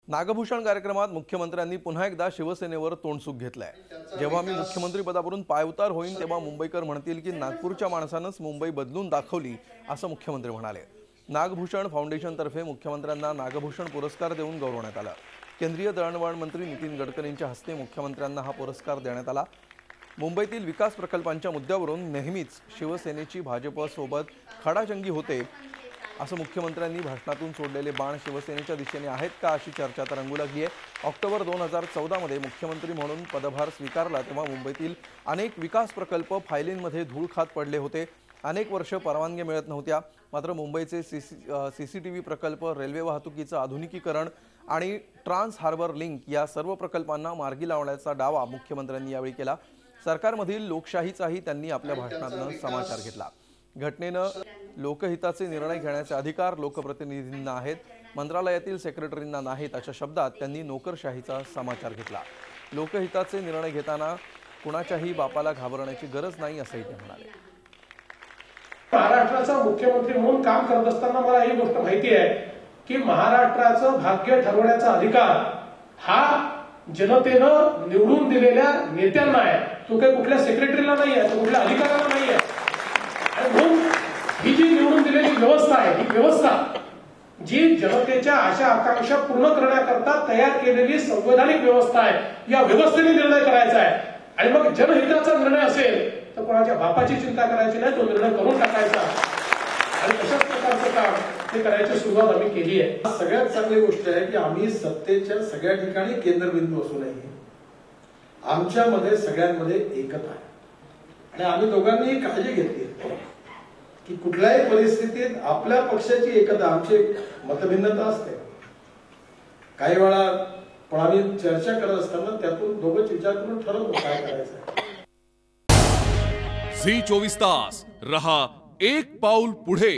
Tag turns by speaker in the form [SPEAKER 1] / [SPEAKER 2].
[SPEAKER 1] नागभूषण कार्यक्रमात मुख्यमंत्र्यांनी पुन्हा एकदा शिवसेनेवर तोंडसुख घेतलाय। जेव्हा मी मुख्यमंत्री पदावरून पायउतार होईन तेव्हा मुंबईकर म्हणतील की नागपूरच्या माणसानंच मुंबई बदलून दाखवली, असं मुख्यमंत्री म्हणाले। नागभूषण फाउंडेशनतर्फे मुख्यमंत्र्यांना नागभूषण पुरस्कार देऊन गौरवण्यात आला। केंद्रीय दळणवळण मंत्री नितीन गडकरींच्या हस्ते मुख्यमंत्र्यांना हा पुरस्कार देण्यात आला। मुंबईतील विकास प्रकल्पांच्या मुद्द्यावरून नेहमीच शिवसेनेची भाजपसोबत खडाजंगी होते, असं मुख्यमंत्र्यांनी भाषणातून सोडलेले बाण शिवसेनेच्या दिशेने आहेत का अशी चर्चा तर रंगू लागली आहे। ऑक्टोबर 2014 मध्ये मुख्यमंत्री म्हणून पदभार स्वीकारला तेव्हा मुंबईतील अनेक विकास प्रकल्प फायलींमध्ये धूळ खात पडले होते। अनेक वर्ष परवानगी मिळत नव्हत्या। मात्र मुंबईचे सीसीटीव्ही प्रकल्प, रेल्वे वाहतुकीचं आधुनिकीकरण आणि ट्रान्स हार्बर लिंक या सर्व प्रकल्पांना मार्गी लावण्याचा दावा मुख्यमंत्र्यांनी यावेळी केला। सरकारमधील लोकशाहीचाही त्यांनी आपल्या भाषणातून समाचार घेतला। घटनेनं लोकहिताचे निर्णय घेण्याचे अधिकार लोकप्रतिनिधींना आहेत, मंत्रालयातील सेक्रेटरींना नाहीत, अशा शब्दात त्यांनी नोकरशाहीचा समाचार घेतला। लोकहिताचे निर्णय घेताना कुणाच्याही बापाला घाबरण्याची गरज नाही, असंही ते म्हणाले।
[SPEAKER 2] महाराष्ट्राचा मुख्यमंत्री म्हणून काम करत असताना मला ही गोष्ट माहिती आहे की महाराष्ट्राचं भाग्य ठरवण्याचा अधिकार हा जनतेनं निवडून दिलेल्या नेत्यांना आहे। तो काही कुठल्या सेक्रेटरीला नाही आहे, तो कुठल्या अधिकाऱ्याला नाही आहे। आणि म्हणून ही जी निवडून दिलेली व्यवस्था आहे, ही व्यवस्था जी जनतेच्या आशा आकांक्षा पूर्ण करण्याकरता तयार केलेली संवैधानिक व्यवस्था आहे। या व्यवस्थेने निर्णय करायचा आहे आणि मग जनहिताचा निर्णय असेल तर कोणाच्या बापाची चिंता करायची नाही, तो निर्णय करून टाकायचा आणि तशाच प्रकारचं काम ते करायची सुरुवात आम्ही केली आहे।
[SPEAKER 3] सगळ्यात चांगली गोष्ट आहे की आम्ही सत्तेच्या सगळ्या ठिकाणी केंद्रबिंदू असूनही आमच्यामध्ये सगळ्यांमध्ये एकता आहे आणि आम्ही दोघांनी काळजी घेतली की कुठल्याही परिस्थितीत आपल्या पक्षाची एकता, आमची मतभिन्नता असते काही वेळा, पण आम्ही चर्चा करत असताना त्यातून दोघंच विचार करून ठरवतो काय करायचं।
[SPEAKER 4] झी 24 तास रहा एक पाऊल पुढे।